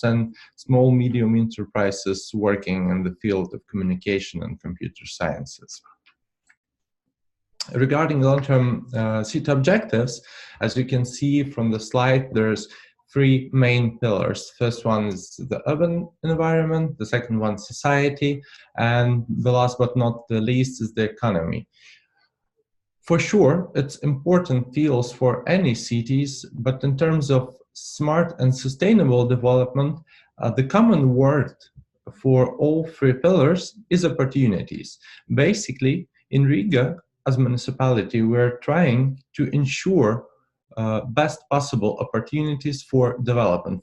and small medium enterprises working in the field of communication and computer sciences. Regarding long-term city objectives, as you can see from the slide, there's three main pillars. First one is the urban environment, the second one society, and the last but not the least is the economy. For sure, it's important fields for any cities, but in terms of smart and sustainable development, the common word for all three pillars is opportunities. Basically, in Riga, as a municipality, we're trying to ensure best possible opportunities for development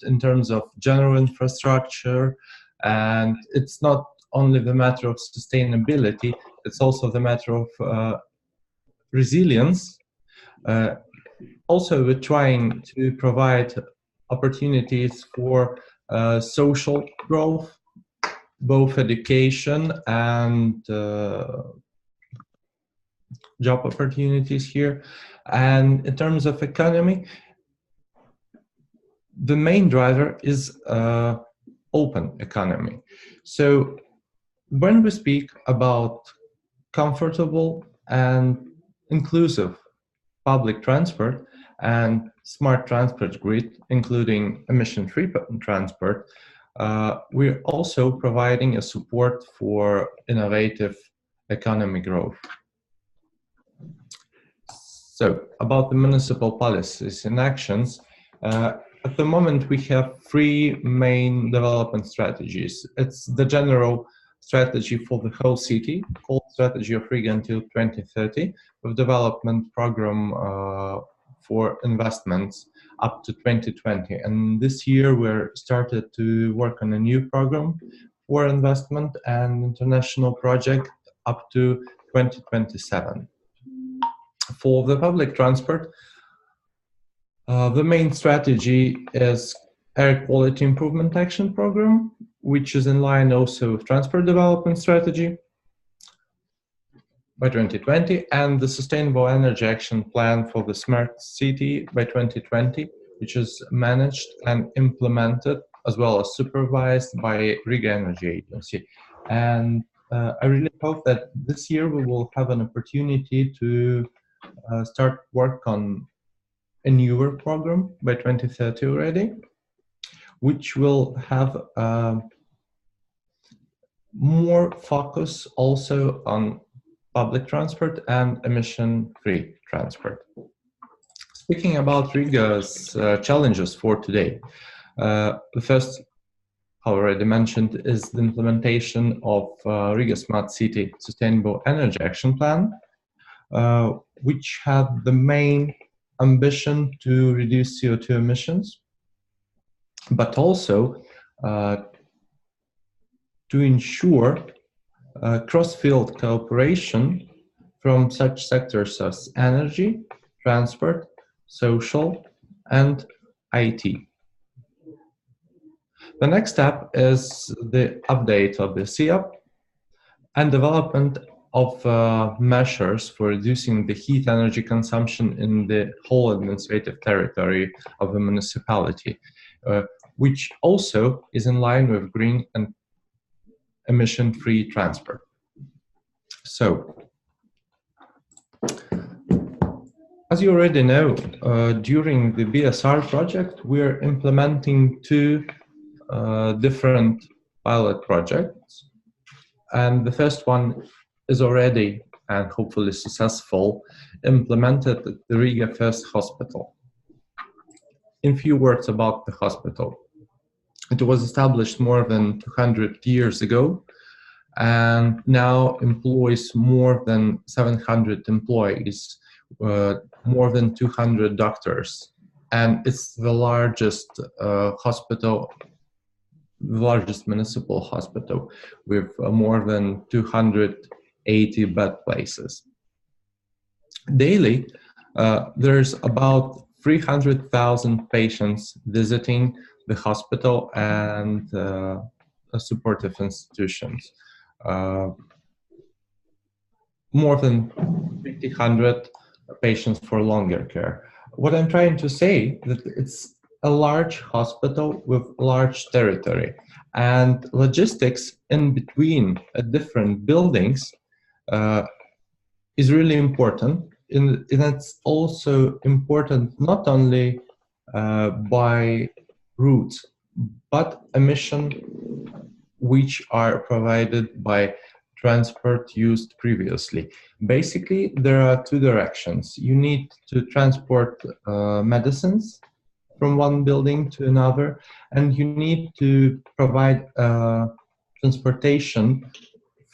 in terms of general infrastructure, and it's not only the matter of sustainability, it's also the matter of resilience. Also, we're trying to provide opportunities for social growth, both education and job opportunities here. And in terms of economy, the main driver is open economy. So when we speak about comfortable and inclusive public transport and smart transport grid, including emission-free transport, we're also providing a support for innovative economic growth. So, about the municipal policies and actions, at the moment we have three main development strategies. It's the general strategy for the whole city, called Strategy of Riga until 2030, with development program for investments up to 2020. And this year we're started to work on a new program for investment and international project up to 2027. For the public transport, the main strategy is Air Quality Improvement Action Program, which is in line also with Transport Development Strategy by 2020, and the Sustainable Energy Action Plan for the Smart City by 2020, which is managed and implemented as well as supervised by Riga Energy Agency. And I really hope that this year we will have an opportunity to start work on a newer program by 2030 already, which will have more focus also on public transport and emission-free transport. Speaking about Riga's challenges for today, the first, I already mentioned, is the implementation of Riga Smart City Sustainable Energy Action Plan, which had the main ambition to reduce CO2 emissions, but also to ensure cross-field cooperation from such sectors as energy, transport, social, and IT. The next step is the update of the CEOP and development of measures for reducing the heat energy consumption in the whole administrative territory of the municipality, which also is in line with green and emission-free transport. So, as you already know, during the BSR project, we're implementing two different pilot projects. And the first one is already, and hopefully successful, implemented at the Riga First Hospital. In few words about the hospital. It was established more than 200 years ago and now employs more than 700 employees, more than 200 doctors. And it's the largest hospital, the largest municipal hospital with more than 280 bed places. Daily, there's about 300,000 patients visiting the hospital and supportive institutions. More than 300 patients for longer care. What I'm trying to say that it's a large hospital with large territory, and logistics in between different buildings is really important. And it's also important not only by routes, but emission which are provided by transport used previously. Basically, there are two directions. You need to transport medicines from one building to another, and you need to provide transportation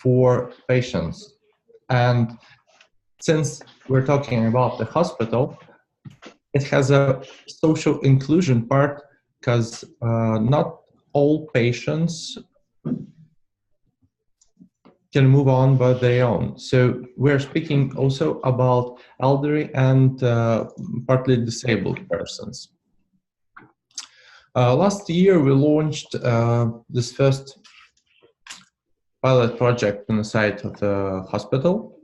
for patients. And since we're talking about the hospital, it has a social inclusion part because not all patients can move on by their own. So we're speaking also about elderly and partly disabled persons. Last year, we launched this first pilot project on the site of the hospital.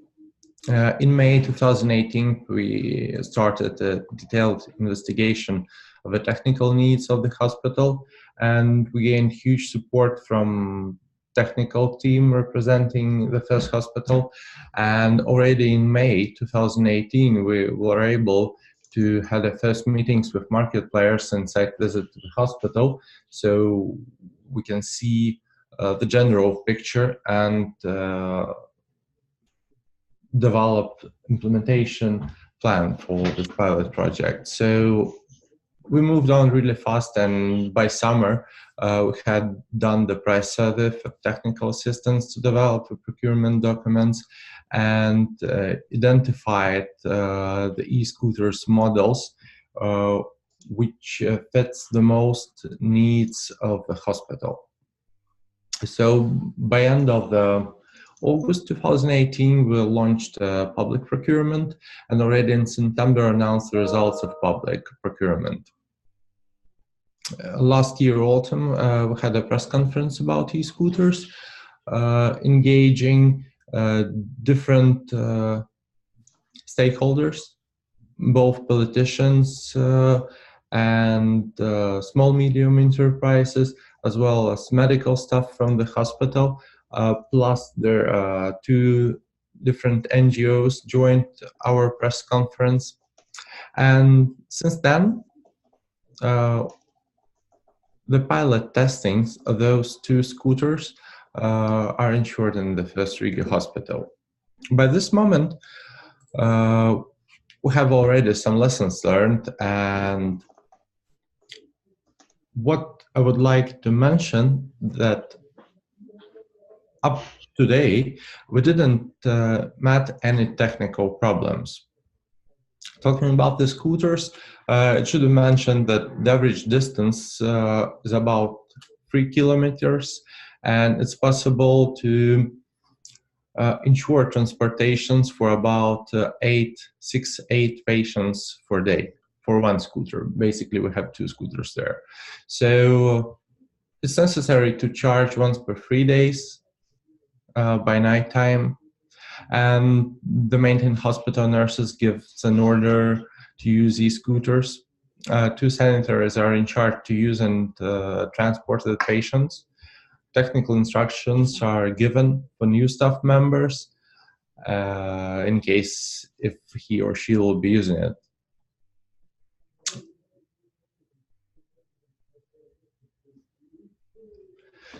In May 2018, we started a detailed investigation of the technical needs of the hospital, and we gained huge support from technical team representing the first hospital. And already in May 2018, we were able to have the first meetings with market players and site visit to the hospital, so we can see the general picture and develop implementation plan for this pilot project. So we moved on really fast, and by summer we had done the price survey for technical assistance to develop the procurement documents and identified the e-scooters models which fits the most needs of the hospital. So by end of the August 2018, we launched public procurement, and already in September announced the results of public procurement. Last year autumn, we had a press conference about e-scooters, engaging different stakeholders, both politicians and small medium enterprises, as well as medical staff from the hospital. Plus, there are two different NGOs joined our press conference. And since then, the pilot testings of those two scooters are ensured in the first Riga hospital. By this moment, we have already some lessons learned, and what I would like to mention that up today, we didn't met any technical problems. Talking about the scooters, it should be mentioned that the average distance is about 3 kilometers, and it's possible to ensure transportations for about 8 patients per day for one scooter. Basically, we have two scooters there. So it's necessary to charge once per 3 days by night time. And the maintained hospital nurses gives an order to use these scooters. Two sanitaries are in charge to use and transport the patients. Technical instructions are given for new staff members in case if he or she will be using it.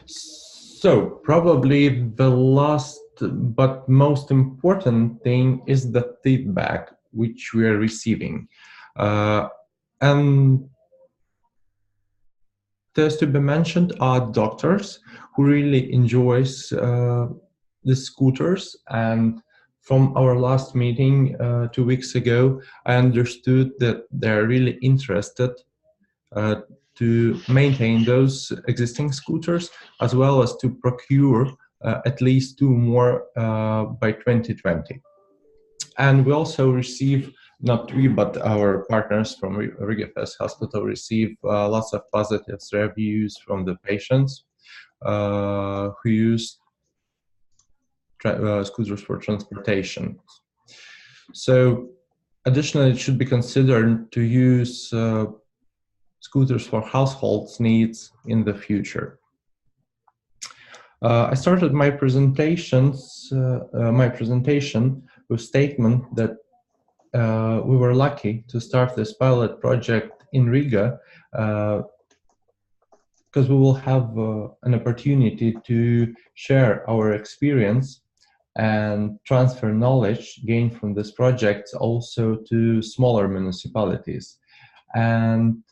So probably the last but most important thing is the feedback which we are receiving. And there's to be mentioned are doctors who really enjoys the scooters. And from our last meeting 2 weeks ago, I understood that they're really interested to maintain those existing scooters, as well as to procure at least 2 more by 2020. And we also receive, not we, but our partners from Riga First Hospital receive lots of positive reviews from the patients who use scooters for transportation. So additionally, it should be considered to use scooters for households needs in the future. I started my presentation with statement that we were lucky to start this pilot project in Riga because we will have an opportunity to share our experience and transfer knowledge gained from this project also to smaller municipalities. And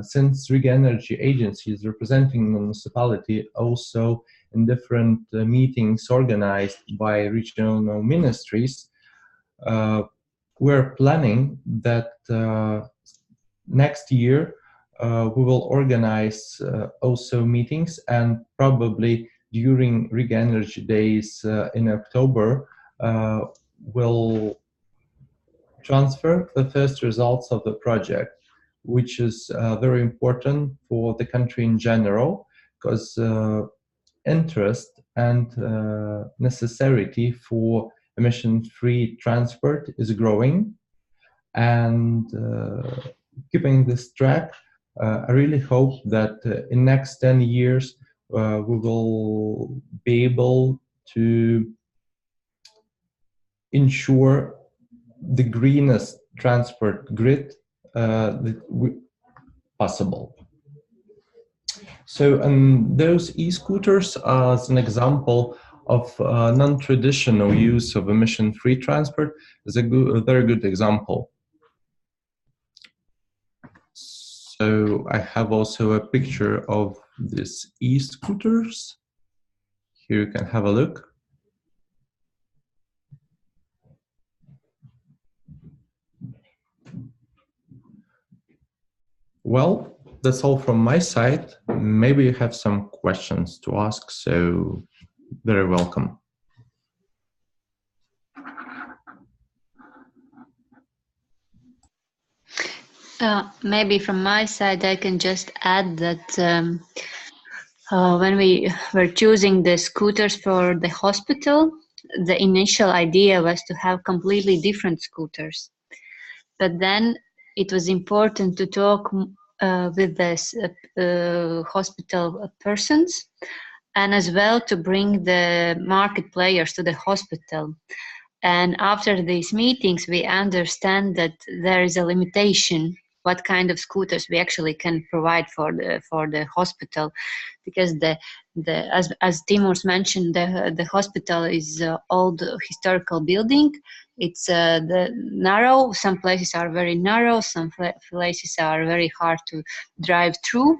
since Riga Energy Agency is representing municipality also in different meetings organized by regional ministries, we're planning that next year we will organize also meetings, and probably during Riga Energy Days in October we'll transfer the first results of the project, which is very important for the country in general, because interest and necessity for emission-free transport is growing. And keeping this track, I really hope that in next 10 years we will be able to ensure the greenest transport grid possible. So, and those e-scooters are as an example of non-traditional use of emission-free transport is a very good example. So I have also a picture of these e-scooters. Here you can have a look. Well, that's all from my side. Maybe you have some questions to ask, so very welcome. Maybe from my side, I can just add that when we were choosing the scooters for the hospital, the initial idea was to have completely different scooters. But then it was important to talk with the hospital persons, and as well to bring the market players to the hospital. And after these meetings, we understand that there is a limitation what kind of scooters we actually can provide for the hospital, because as Timurs mentioned, the hospital is old historical building. It's the narrow. Some places are very narrow. Some places are very hard to drive through.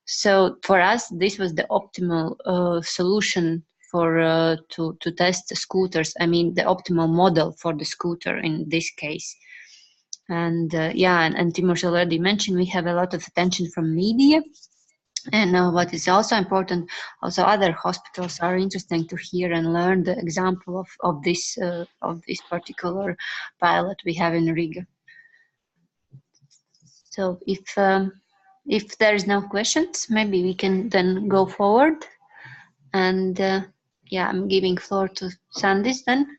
So for us, this was the optimal solution for to test the scooters. I mean, the optimal model for the scooter in this case. And yeah, and Timurs already mentioned, we have a lot of attention from media. And what is also important, also other hospitals are interesting to hear and learn the example of this particular pilot we have in Riga. So if there is no questions, maybe we can then go forward. And yeah, I'm giving floor to Sandis then.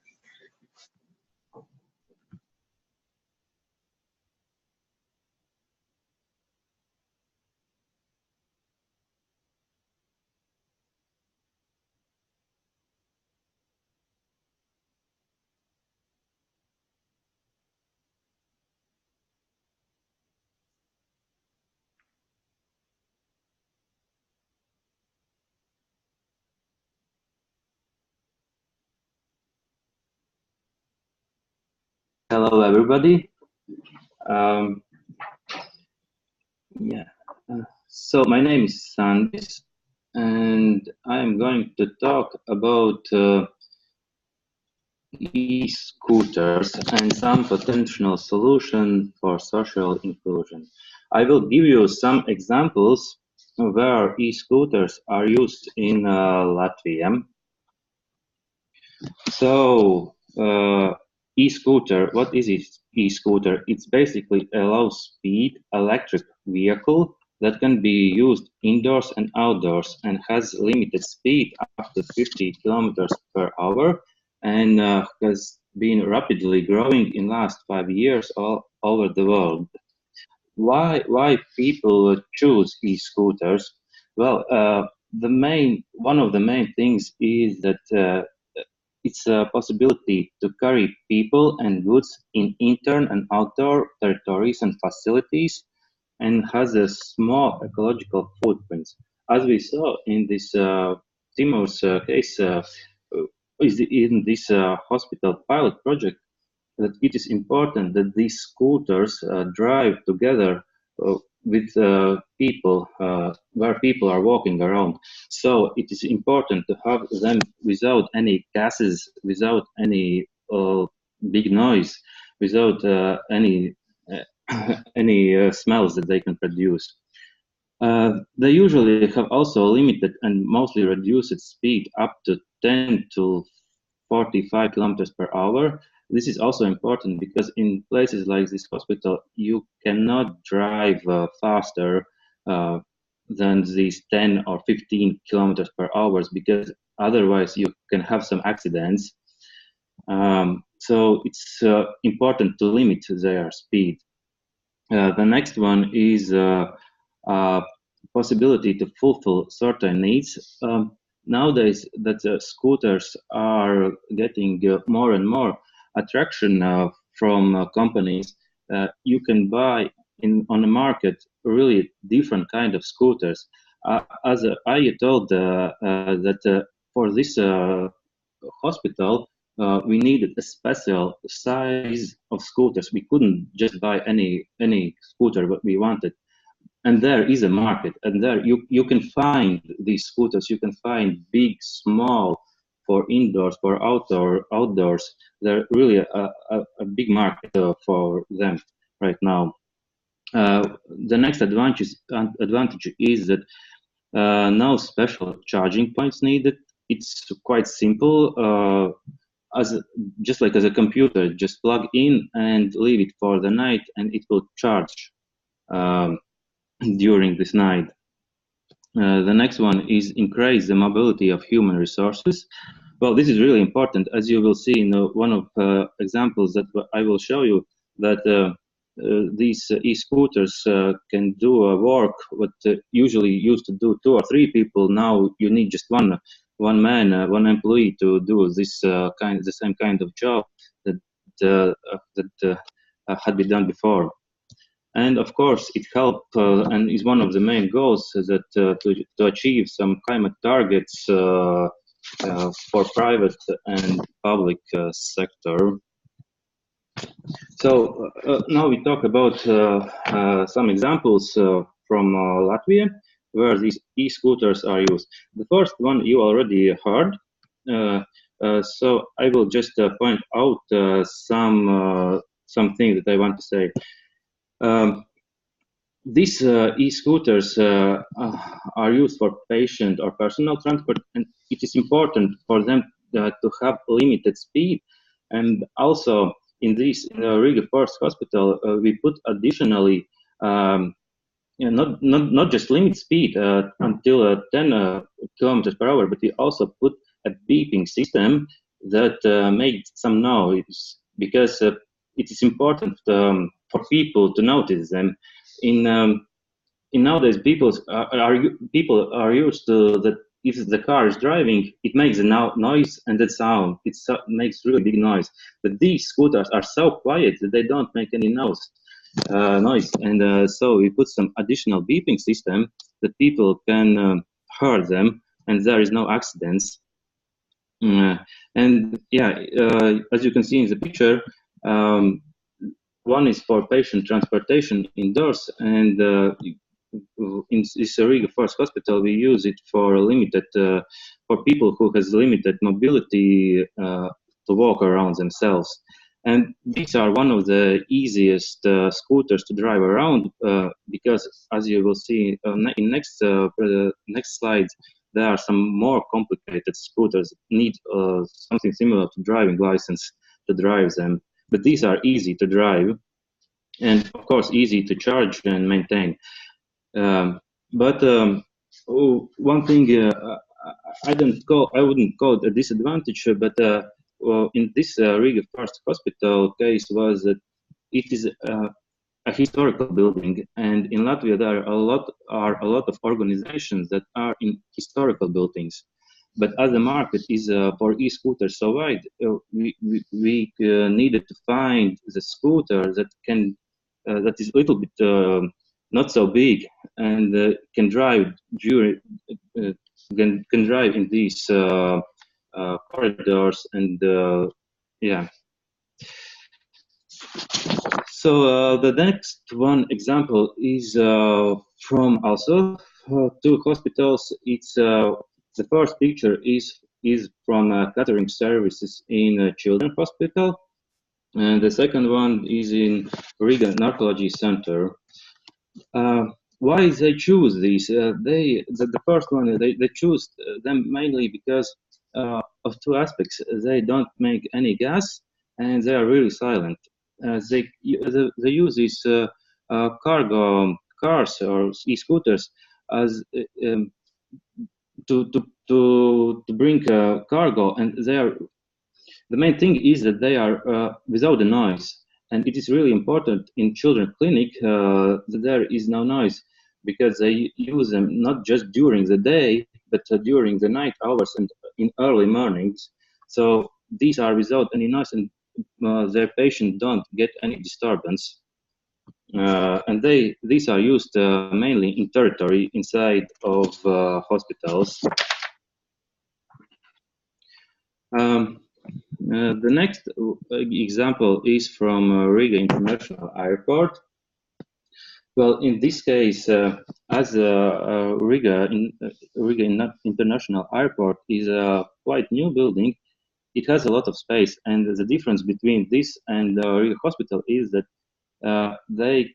Hello, everybody. So my name is Sandis, and I'm going to talk about e-scooters and some potential solution for social inclusion. I will give you some examples where e-scooters are used in Latvia. So, e-scooter, what is it? E-scooter, it's basically a low-speed electric vehicle that can be used indoors and outdoors and has limited speed up to 50 kilometers per hour and has been rapidly growing in last 5 years all over the world. why people choose e-scooters? Well, one of the main things is that it's a possibility to carry people and goods in intern and outdoor territories and facilities, and has a small ecological footprint. As we saw in this Timur's case, is in this hospital pilot project, that it is important that these scooters drive together with people, where people are walking around. So it is important to have them without any gases, without any big noise, without any smells that they can produce. They usually have also limited and mostly reduced speed up to 10 to 45 kilometers per hour. This is also important because in places like this hospital, you cannot drive faster than these 10 or 15 kilometers per hour, because otherwise you can have some accidents. So it's important to limit their speed. The next one is possibility to fulfill certain needs. Nowadays, that scooters are getting more and more attraction from companies. You can buy on the market really different kind of scooters. As I told that for this hospital, we needed a special size of scooters. We couldn't just buy any scooter what we wanted. And there is a market, and there you can find these scooters. You can find big, small, for indoors, for outdoors. They're really a big market for them right now. The next advantage is that no special charging points needed. It's quite simple. Just like as a computer, just plug in and leave it for the night, and it will charge during this night. The next one is increase the mobility of human resources. Well, this is really important, as you will see in one of examples that I will show you, that these e-scooters can do work what usually used to do 2 or 3 people. Now you need just one man, one employee to do this the same kind of job that had been done before. And of course, it helped and is one of the main goals that to achieve some climate targets for private and public sector. So now we talk about some examples from Latvia where these e-scooters are used. The first one you already heard. So I will just point out something that I want to say. These e-scooters are used for patient or personal transport, and it is important for them to have limited speed. And also in the Riga First Hospital, we put additionally not just limit speed until 10 kilometers per hour, but we also put a beeping system that makes some noise, because it is important for people to notice them. In nowadays, people are used to that. If the car is driving, it makes a noise and that sound. It makes really big noise. But these scooters are so quiet that they don't make any noise. And so we put some additional beeping system that people can hear them, and there is no accidents. And yeah, as you can see in the picture, one is for patient transportation indoors, and in this Riga First Hospital, we use it for limited for people who has limited mobility to walk around themselves. And these are one of the easiest scooters to drive around because, as you will see in next slides, there are some more complicated scooters need something similar to driving license to drive them. But these are easy to drive, and of course easy to charge and maintain. But one thing I wouldn't call it a disadvantage, but in this Riga First Hospital case was that it is a historical building, and in Latvia there are a lot of organizations that are in historical buildings. But as the market is for e-scooters so wide, we needed to find the scooter that can that is a little bit not so big and can drive during can drive in these corridors and yeah. So the next one example is from also two hospitals. It's the first picture is from catering services in Children's Hospital, and the second one is in Riga Narcology Center. Why they choose these? The first one they choose them mainly because of two aspects. They don't make any gas, and they are really silent. They use these cargo cars or e-scooters as to bring cargo, and they are the main thing is that they are without the noise, and it is really important in children's clinic that there is no noise, because they use them not just during the day but during the night hours and in early mornings. So these are without any noise, and their patients don't get any disturbance. And these are used mainly in territory inside of hospitals. The next example is from Riga International Airport. Well, in this case, as Riga International Airport is a quite new building, it has a lot of space, and the difference between this and Riga Hospital is that they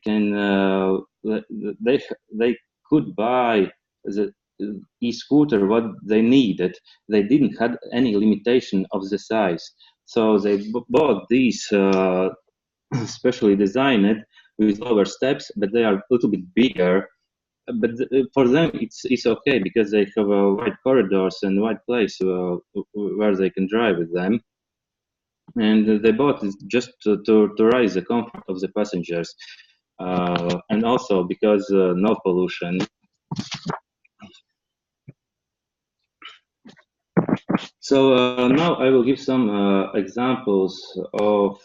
could buy the e-scooter what they needed. They didn't have any limitation of the size, so they bought these specially designed with lower steps, but they are a little bit bigger. But for them it's okay, because they have wide corridors and wide place where they can drive with them. And they bought it just to raise the comfort of the passengers, and also because no pollution. So now I will give some examples of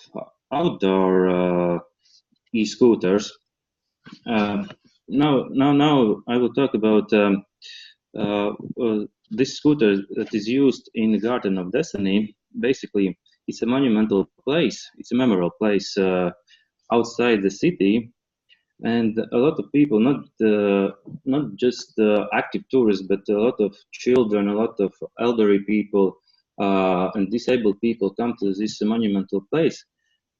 outdoor e-scooters. Now I will talk about this scooter that is used in the Garden of Destiny. Basically, it's a monumental place. It's a memorial place outside the city, and a lot of people, not just active tourists, but a lot of children, a lot of elderly people and disabled people come to this monumental place.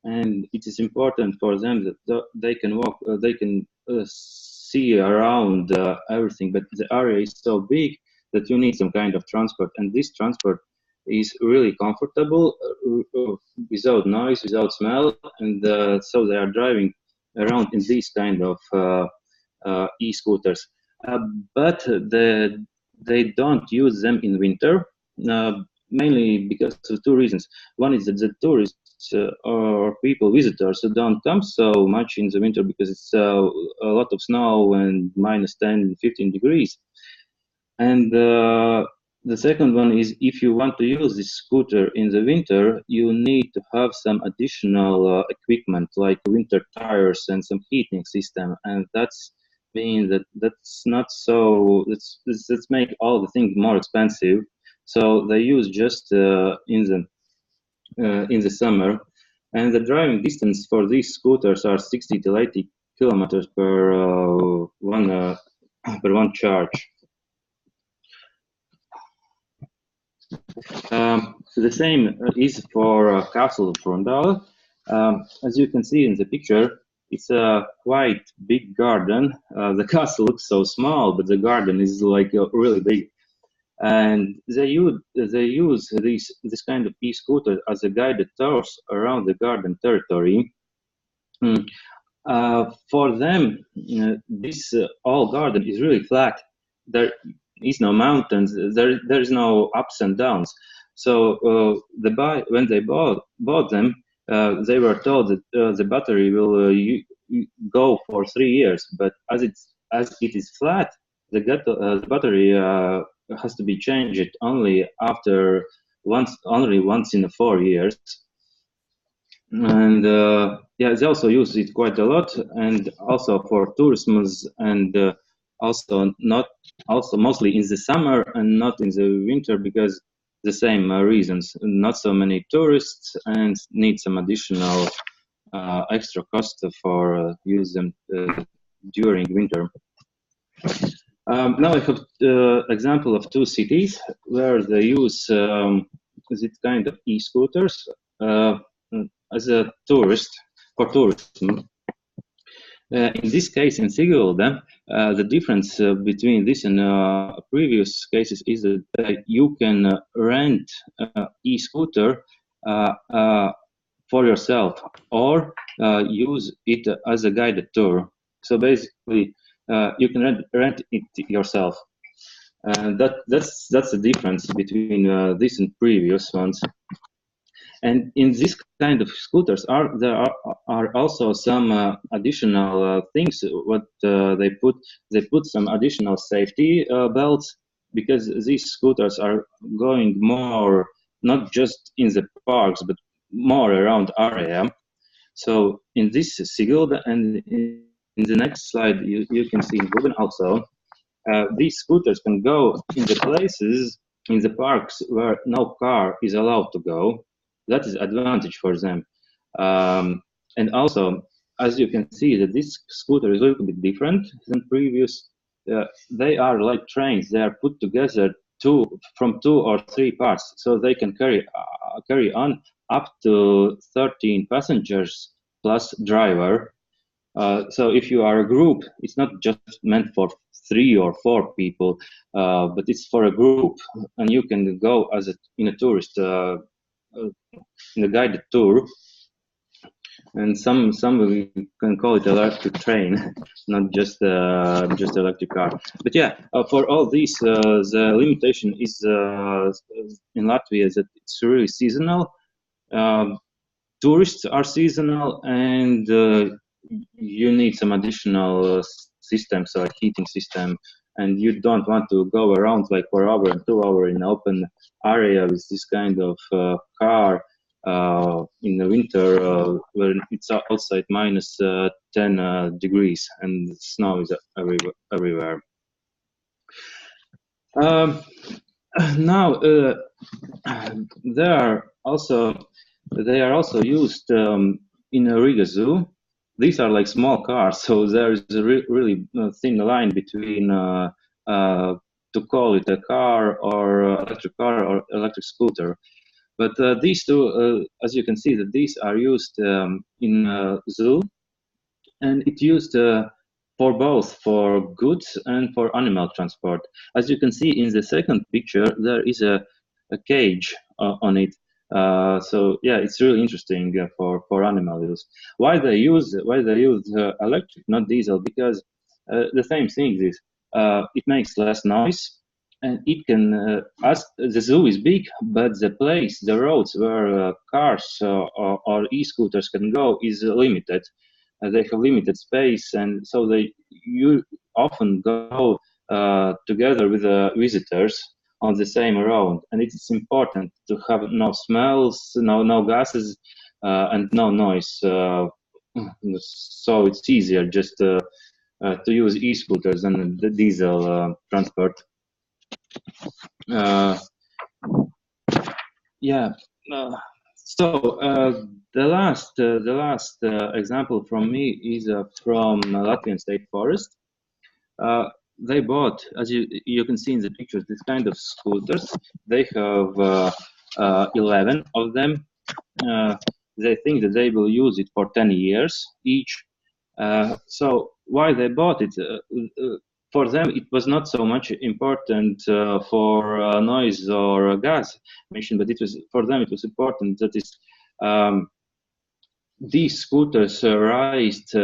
And it is important for them that they can walk, they can see around everything, but the area is so big that you need some kind of transport, and this transport is really comfortable, without noise, without smell, and so they are driving around in these kind of e-scooters. But they don't use them in winter, mainly because of two reasons. One is that the tourists or people, visitors, who don't come so much in the winter because it's a lot of snow and minus 10, 15 degrees. And the second one is, if you want to use this scooter in the winter, you need to have some additional equipment like winter tires and some heating system, and that's mean that's not so. Let's make all the things more expensive. So they use just in the summer, and the driving distance for these scooters are 60 to 80 kilometers per one charge. The same is for Castle Frondal. As you can see in the picture, it's a quite big garden. The castle looks so small, but the garden is like really big. And they use this kind of e-scooter as a guided tours around the garden territory. For them, this whole garden is really flat. There is no mountains. There is no ups and downs. So when they bought them, they were told that the battery will go for 3 years, but as it is flat, the battery has to be changed only after once in 4 years. And yeah, they also use it quite a lot, and also for tourism, and also mostly in the summer and not in the winter, because the same reasons, not so many tourists and need some additional extra cost for use them during winter. Now I have example of 2 cities where they use this kind of e-scooters as a for tourism. In this case, in Sigulda, the difference between this and previous cases is that you can rent e-scooter for yourself, or use it as a guided tour. So basically, you can rent it yourself. That's the difference between this and previous ones. And in this kind of scooters, there are also some additional things. What they put some additional safety belts, because these scooters are going more not just in the parks but more around area. So in this Sigulda, and in the next slide you can see in Ruben also, these scooters can go in the places in the parks where no car is allowed to go. That is advantage for them. And also, as you can see, that this scooter is a little bit different than previous. They are like trains. They are put together from 2 or 3 parts, so they can carry on up to 13 passengers plus driver. So if you are a group, it's not just meant for 3 or 4 people, but it's for a group, and you can go as in a tourist, in a guided tour. And some can call it electric train, not just electric car. But yeah, for all these, the limitation is in Latvia is that it's really seasonal. Tourists are seasonal, and you need some additional systems like heating system, and you don't want to go around like for hour and 2 hours in open area with this kind of car in the winter when it's outside minus 10 degrees and snow is everywhere. Now they are also used in a Riga Zoo. These are like small cars, so there is a really thin line between to call it a car or electric scooter. But these two, as you can see, that these are used in zoo, and it's used for both for goods and for animal transport. As you can see in the second picture, there is a cage on it. So yeah, it's really interesting for animal use. Why they use electric, not diesel? Because the same thing is it makes less noise, and it can. As the zoo is big, but the roads where cars or e-scooters can go is limited. They have limited space, and so you often go together with visitors on the same road, and it's important to have no smells, no gases, and no noise. So it's easier just to use e-scooters than the diesel transport. Yeah. So the last example from me is from Latvian State Forest. They bought, as you can see in the pictures, this kind of scooters. They have 11 of them. They think that they will use it for 10 years each. So why they bought it? For them, it was not so much important for noise or gas emission, but for them it was important that these scooters raised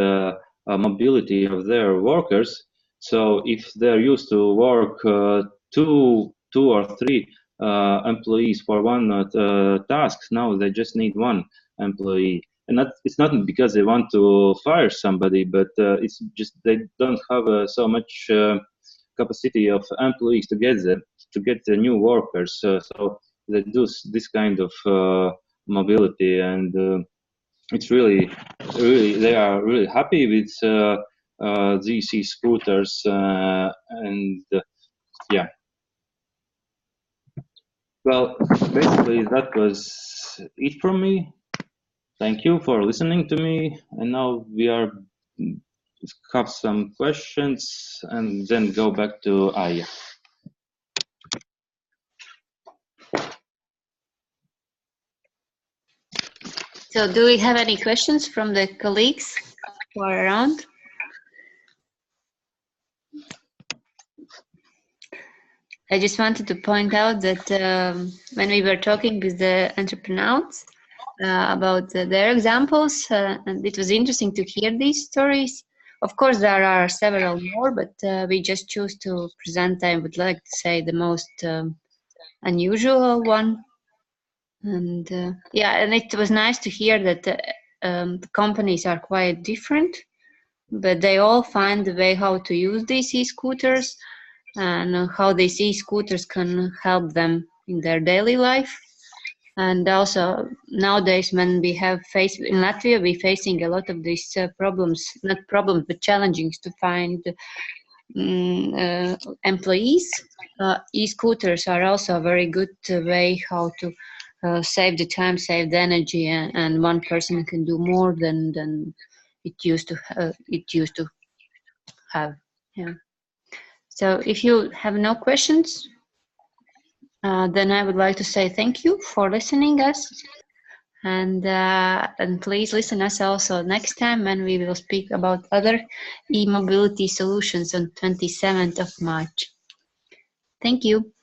mobility of their workers. So if they're used to work two or three employees for one task, now they just need one employee. it's not because they want to fire somebody, but it's just they don't have so much capacity of employees to get the new workers. So they do this kind of mobility, and it's really they are really happy with these e-scooters, and yeah. Well, basically that was it from me. Thank you for listening to me, and now we have some questions and then go back to Aya. So do we have any questions from the colleagues who are around? I just wanted to point out that when we were talking with the entrepreneurs about their examples, and it was interesting to hear these stories. Of course, there are several more, but we just choose to present, I would like to say, the most unusual one. And yeah, and it was nice to hear that the companies are quite different, but they all find a way how to use these e-scooters and how these e-scooters can help them in their daily life. And also nowadays, when we have in Latvia, we're facing a lot of these problems, not problems, but challenges to find employees. E-scooters are also a very good way how to save the time, save the energy, and one person can do more than it used to have. Yeah. So if you have no questions, then I would like to say thank you for listening us, and please listen us also next time when we will speak about other e-mobility solutions on 27th of March. Thank you.